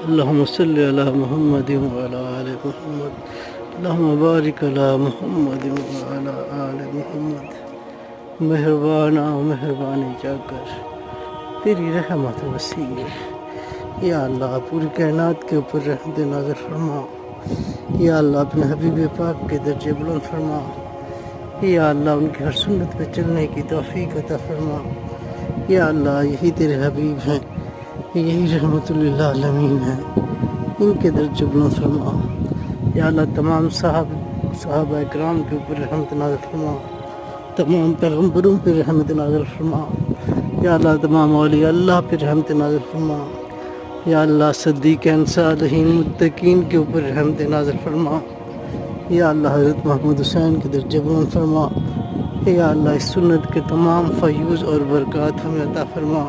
اللهم صل على محمد وعلى آل محمد اللهم بارک علی محمد وعلى آل محمد. مہربانی جا کر تیری رحمت وسیع ہے یا اللہ، پوری کائنات کے اوپر رحمت نازل فرما یا اللہ، اپنے حبیب پاک کے درجے بلند فرما یا اللہ، ان کی ہر سنت پہ چلنے کی توفیق عطا فرما یا اللہ. یہی تیرے حبیب ہیں، یہی رحمت للعالمین ہیں، ان کے درجے بلند فرما یا اللہ. تمام صحابہ اکرام کے اوپر رحمت نازل فرما، تمام پیغمبروں پہ رحمت نازل فرما یا اللہ. تمام اولیاء اللہ پہ رحمت نازل فرما یا اللہ. صدیقین، صالحین، متقین کے اوپر رحمت نازل فرما یا اللہ. حضرت محمد حسین کے درجے بلند فرما یا اللہ. اس سنت کے تمام فیوز اور برکات ہمیں عطا فرما